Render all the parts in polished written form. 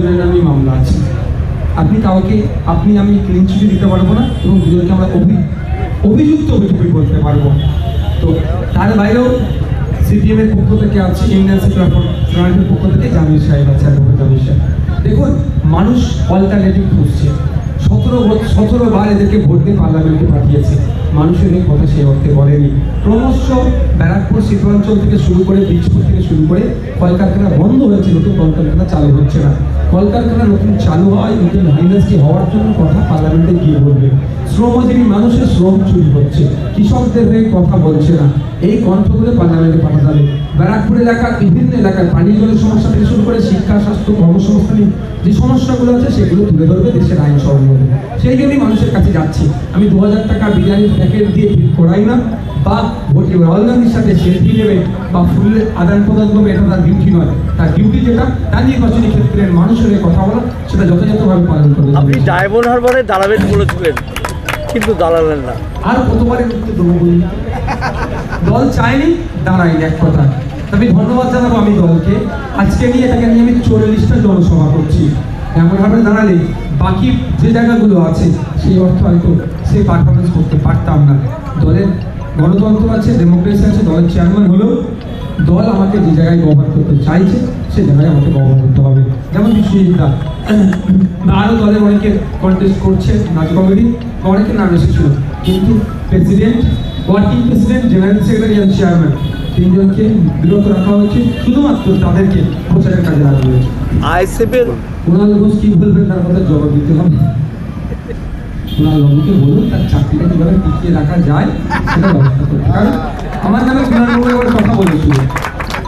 দুজনের নামেই মামলা আছে। আপনি কাউকে আমি ক্লিন চিঠি দিতে পারবো না এবং দুজনকে আমরা অভিযুক্ত করতে পারবো। তো তার বাইরেও সিপিএম এর পক্ষ থেকে আছে, ইন্ডিয়ান সেকুলার ফ্রন্টের পক্ষ থেকে জামিল সাহেব আছে, জামিল সাহেব। দেখুন, মানুষ অল্টারনেটিভ খুঁজছে। 17 বার এদেরকে ভোট দিয়ে পার্লামেন্টে পাঠিয়েছে, মানুষের এই কথা সেই অর্থে বলেনি। ক্রমশ ব্যারাকপুর শিল্পাঞ্চল থেকে শুরু করে বীজপুর থেকে শুরু করে কলকারখানা বন্ধ হয়েছে, নতুন কলকারখানা চালু হচ্ছে না। কলকারখানা নতুন চালু হয়, নতুন ইন্ডাস্ট্রি হওয়ার জন্য কথা পার্লামেন্টে গিয়ে বলবে। শ্রমজীবী মানুষের শ্রম চুরি হচ্ছে, কৃষকদের হয়ে কথা বলছে না, এই কণ্ঠগুলো পার্লামেন্টে পাঠাতে হবে। ব্যারাকপুর এলাকার বিভিন্ন এলাকার পানীয় জলের সমস্যা থেকে শুরু করে শিক্ষা, স্বাস্থ্য, কর্মসংস্থানের যে সমস্যাগুলো আছে সেগুলো তুলে ধরবে দেশের আইন সরঞ্জাম। সেই জন্যই মানুষের কাছে যাচ্ছি। আমি 2000 টাকা বিরিয়ানির প্যাকেট দিয়ে করাই না, বা রাহুল গান্ধীর সাথে সেলফি নেবে বা ফুলের আদান প্রদান করবে, এটা তার ডিউটি নয়। তার ডিউটি যেটা, তার নির্বাচনী ক্ষেত্রের মানুষের কথা বলা, সেটা যথাযথভাবে পালন করবে। আপনি ডায়মন্ড হারবারে দাঁড়াবেন বলেছিলেন, কিন্তু দাঁড়ালেন না। আর কতবারের উত্তর দেবো বলুন? দল চায়নি, দাঁড়ায়নি, এক কথা। তবে ধন্যবাদ জানাবো আমি দলকে। আজকে নিয়ে এটাকে নিয়ে আমি 40টা জনসভা করছি। এমনভাবে দাঁড়ালে বাকি যে জায়গাগুলো আছে সেই অর্থ হয়তো সেই পারফরমেন্স করতে পারতাম না। দলের গণতন্ত্র আছে, ডেমোক্রেসি আছে, দলের চেয়ারম্যান হলেও দল আমাকে যে জায়গায় ব্যবহার করতে চাইছে সে জায়গায় আমাকে ব্যবহার করতে হবে। যেমন বিশ্বজিৎ আরও দলের অনেকে কন্টেস্ট করছে, নাচ কমিটি অনেকের নাম এসেছিল, কিন্তু president, working president, general secretary আর চেয়ারম্যান 3 জনকে বিরত রাখা হয়েছে, শুধুমাত্র তাদেরকে প্রচারের কাজে রাখা হয়েছে। আইএসএফের কুণাল ঘোষ কি বলবেন তার কথা জবাব দিতে হবে। কুণাল বাবুকে বলুন তার চাকরিটা কীভাবে টিকিয়ে রাখা যায় সেটা ব্যবস্থা করতে। কারণ আমার নামে কুণাল বাবু একবার কথা বলেছিল,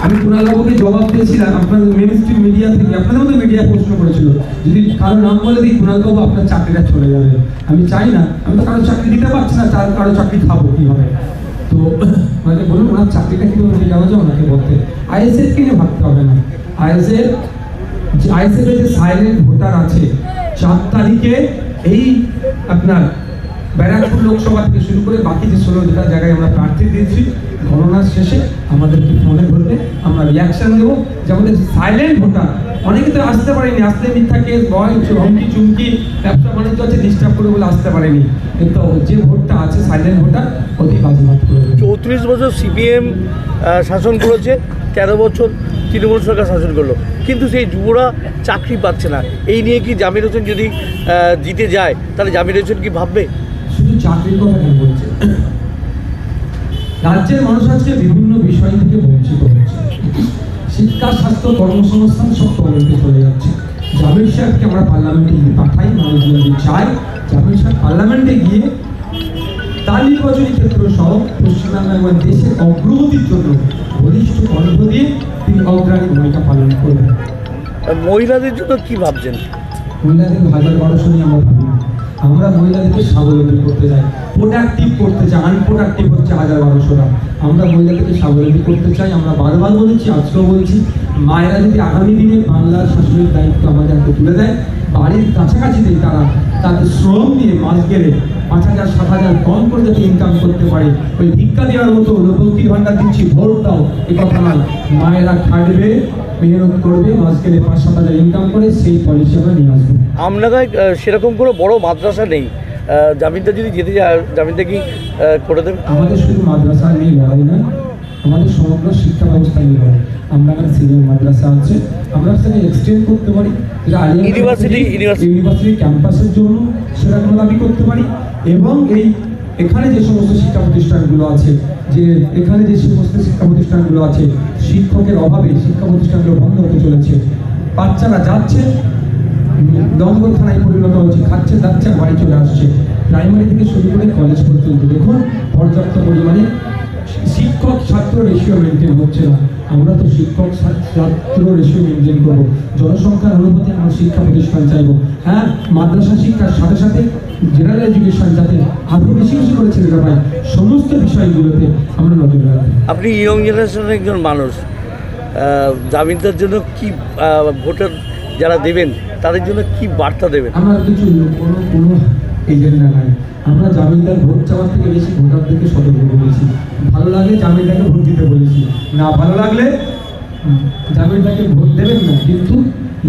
আমি কুণাল বাবুকে জবাব দিয়েছিলাম। আপনাদের মেন স্ট্রিম মিডিয়া থেকে, আপনাদের মধ্যে মিডিয়া প্রশ্ন করেছিল, যদি কারো নাম বলে দিই কুণাল বাবু আপনার চাকরিটা চলে যাবে। আমি চাই না, আমি তো কারো চাকরি দিতে পারছি না, তার কারো চাকরি খাবো কীভাবে? তো ওনাকে বলুন ওনার চাকরিটা কীভাবে নিয়ে যাওয়া যায় ওনাকে বলতে। আইএসএফকে নিয়ে ভাবতে হবে না। আইএসএফের যে সাইলেন্ট ভোটার আছে, 4 তারিখে এই আপনার ব্যারাকপুর লোকসভা থেকে শুরু করে বাকি যে 16টা জায়গায় আমরা প্রার্থী দিয়েছি, গণনার শেষে আমাদেরকে ফোনে ধরবে, আমরা রিয়াকশন দেবো। যে আমাদের সাইলেন্ট ভোটার, অনেকে তো আসতে পারেনি, আসলে মিথ্যা কেস, ভয়, হুমকি চুমকি, ব্যবসা বাণিজ্য আছে, ডিস্টার্ব করে বলে আসতে পারেনি, কিন্তু যে ভোটটা আছে সাইলেন্ট ভোটার অতি বাজিমাত করে। 34 বছর সিপিএম শাসন করেছে, 13 বছর তৃণমূল সরকার শাসন করলো, কিন্তু সেই যুবরা চাকরি পাচ্ছে না। এই নিয়ে কি জামির হোসেন যদি জিতে যায় তাহলে জামির হোসেন কি ভাববে? শুধু চাকরির কথা কেন বলছে? রাজ্যের মানুষ আজকে বিভিন্ন বিষয় থেকে বঞ্চিত হচ্ছে। শিক্ষা, স্বাস্থ্য, কর্মসংস্থান সব তলানিতে চলে যাচ্ছে। জামিল সাহেবকে আমরা পার্লামেন্টে পাঠাই, মানুষ যদি চাই জামিল সাহেব পার্লামেন্টে গিয়ে তার নির্বাচনী ক্ষেত্র সহ পশ্চিমবাংলা এবং দেশের অগ্রগতির জন্য বলিষ্ঠ কণ্ঠ দিয়ে তিনি অগ্রণী ভূমিকা পালন করবেন। মহিলাদের জন্য কি ভাবছেন? মহিলাদের 1000-1200 নিয়ে আমরা ভাবি না। আমরা মহিলাদেরকে স্বাবলম্বী করতে চাই, প্রোডাক্টিভ করতে চাই। আনপ্রোডাক্টিভ হচ্ছে 1000-1200টা। আমরা মহিলাদেরকে স্বাবলম্বী করতে চাই। আমরা বারবার বলেছি, আজকেও বলছি, মায়েরা যদি আগামী দিনে বাংলার শাসনের দায়িত্ব আমাদের হাতে তুলে দেয়, বাড়ির কাছাকাছিতেই তারা তাদের শ্রম দিয়ে মাস গেলে 5000-7000 কম করে যাতে ইনকাম করতে পারে। ওই ভিক্ষা দেওয়ার মতো লক্ষ্মীর ভান্ডার দিচ্ছি ভোট দাও এ কথা নয়, মায়েরা খাটবে, মেহনত করবে, মাস গেলে 5-7 ইনকাম করে, সেই পলিসি আমরা নিয়ে আসবো। আমনাগায় সেরকম কোনো বড় মাদ্রাসা নেই, জামিনটা যদি যেতে যায় জামিনটা কি করে দেবে? আমাদের শুধু মাদ্রাসা নিয়ে লড়াই না, আমাদের সমগ্র শিক্ষা ব্যবস্থা নিয়ে লড়াই। আমরা এখানে সিনিয়র মাদ্রাসা আছে, আমরা সেটা এক্সটেন্ড করতে পারি, যেটা ইউনিভার্সিটি ক্যাম্পাসের জন্য সেটা আমরা দাবি করতে পারি। এবং এখানে যে সমস্ত শিক্ষা প্রতিষ্ঠানগুলো আছে, শিক্ষকের অভাবে শিক্ষা প্রতিষ্ঠানগুলো বন্ধ হতে চলেছে। বাচ্চারা যাচ্ছে, দমকল থানায় পরিণত হচ্ছে, খাচ্ছে, যাচ্ছে, বাড়ি চলে আসছে। প্রাইমারি থেকে শুরু করে কলেজ পর্যন্ত দেখুন পর্যাপ্ত পরিমাণে শিক্ষক ছাত্র রেশিও মেনটেন হচ্ছে না। আমরা তো শিক্ষক ছাত্র রেশিও মেনটেন করবো, জনসংখ্যার অনুপাতে আমরা শিক্ষা প্রতিষ্ঠান চাইবো। হ্যাঁ, মাদ্রাসা শিক্ষার সাথে সাথে জেনারেল এডুকেশন যাতে আরও বেশি বেশি করে ছেলেরা পায়, সমস্ত বিষয়গুলোতে আমরা নজর রাখবো। আপনি ইয়ং জেনারেশনের একজন মানুষ, জামিনটার জন্য কি ভোটার যারা দেবেন তাদের জন্য কি বার্তা দেবেন? আমার কিছু কোনো এজেন্ডা নাই। আমরা জামিনদার ভোট চাওয়ার থেকে বেশি ভোটারদেরকে সতর্ক করেছি। ভালো লাগলে জামিনদারকে ভোট দিতে বলেছি, না ভালো লাগলে জামিনদারকে ভোট দেবেন না, কিন্তু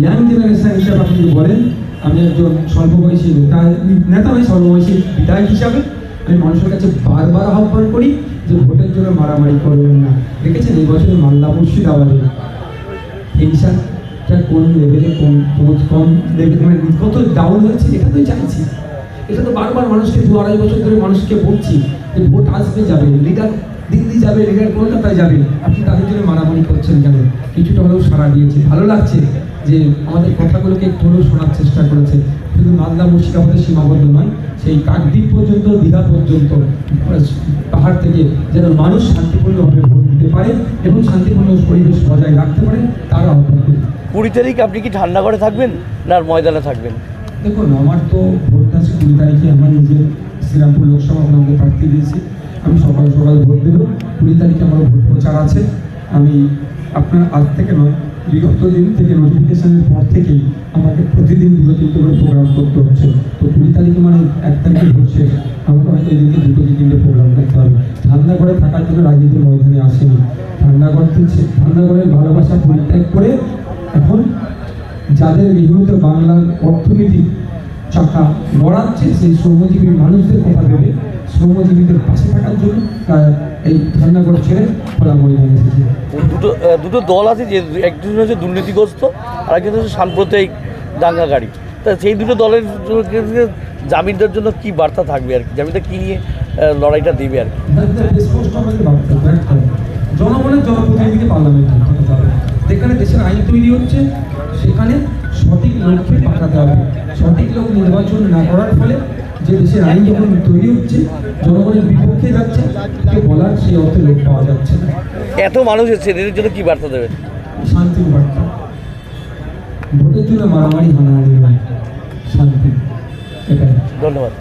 ইয়াং জেনারেশন হিসাবে আপনি যদি বলেন, আমি একজন স্বল্প বয়সী নেতা নয়, স্বল্প বয়সী বিধায়ক হিসাবে আমি মানুষের কাছে বারবার আহ্বান করি যে ভোটের জন্য মারামারি করবেন না। দেখেছেন এই বছর মালদা মুর্শিদাবাদে হিংসাটা কোন লেভেলে, কম লেভেল, মানে কত ডাউন হয়েছে, এটা তো চাইছি। এটা তো বারবার মানুষকে 2-2.5 বছর ধরে মানুষকে বলছি যে ভোট আসবে যাবে, লিডার দিল্লি যাবে, লিডার কলকাতায় যাবে, আপনি তাদের জন্য মারামারি করছেন কেন? কিছুটা হলেও সাড়া দিয়েছে, ভালো লাগছে যে আমাদের কথাগুলোকে একটু হলেও শোনার চেষ্টা করেছে। শুধু মালদা মুর্শিদাবাদের সীমাবদ্ধ নয়, সেই কাকদ্বীপ পর্যন্ত, দীঘা পর্যন্ত, পাহাড় থেকে যেন মানুষ শান্তিপূর্ণভাবে ভোট দিতে পারে এবং শান্তিপূর্ণ পরিবেশ বজায় রাখতে পারে, তার আহ্বান করি। 20 তারিখ আপনি কি ঠান্ডা ঘরে থাকবেন না আর ময়দানে থাকবেন? দেখুন, আমার তো ভোটটা আছে 20 তারিখে, আমার নিজের শ্রীরামপুর লোকসভা আমাকে প্রার্থী দিয়েছি, আমি সকাল সকাল ভোট দেব। 20 তারিখে আমার ভোট প্রচার আছে। আমি আপনার আজ থেকে নয়, বিগত দিন থেকে নোটিফিকেশনের পর থেকেই আমাকে প্রতিদিন 2-3টে করে প্রোগ্রাম করতে হচ্ছে। তো 20 তারিখে মানে 1 তারিখে ভোট শেষ, আমাকে হয়তো এদিকে 2-3টে প্রোগ্রাম করতে হবে। ঠান্ডা ঘরে থাকার জন্য রাজনীতির ময়দানে আসেনি। ঠান্ডা ঘরের ভালোবাসা পরিত্যাগ করে এখন যাদের নিহত বাংলার অর্থনীতি চাকা গড়াচ্ছে, সেই শ্রমজীবী মানুষদের কথা ভেবে শ্রমজীবীদের পাশে থাকার জন্য এই ঠান্ডাগড় ছেড়ে খোলা ময়দানে এসেছে। দুটো দল আছে, যে একজন হচ্ছে দুর্নীতিগ্রস্ত আর একজন হচ্ছে সাম্প্রদায়িক দাঙ্গাকারী। তা সেই দুটো দলের জামিনদের জন্য কি বার্তা থাকবে আর কি, জামিনটা কী নিয়ে লড়াইটা দেবে আর কি? স্পষ্ট আমাদের ভাবতে হবে, জনগণের জনপ্রতিনিধিকে পার্লামেন্টে পাঠাতে হবে। যেখানে দেশের আইন তৈরি হচ্ছে সেখানে সঠিক লোককে পাঠাতে হবে। সঠিক লোক নির্বাচন না করার ফলে যে দেশের আইন যখন তৈরি হচ্ছে, জনগণের বিপক্ষে যাচ্ছে, কে বলার সেই অর্থে লোক পাওয়া যাচ্ছে না। এত মানুষ এসছে, এদের জন্য কী বার্তা দেবেন? শান্তির বার্তা। ভোটের জন্য মারামারি হানাহানি নয়, শান্তি, এটাই। ধন্যবাদ।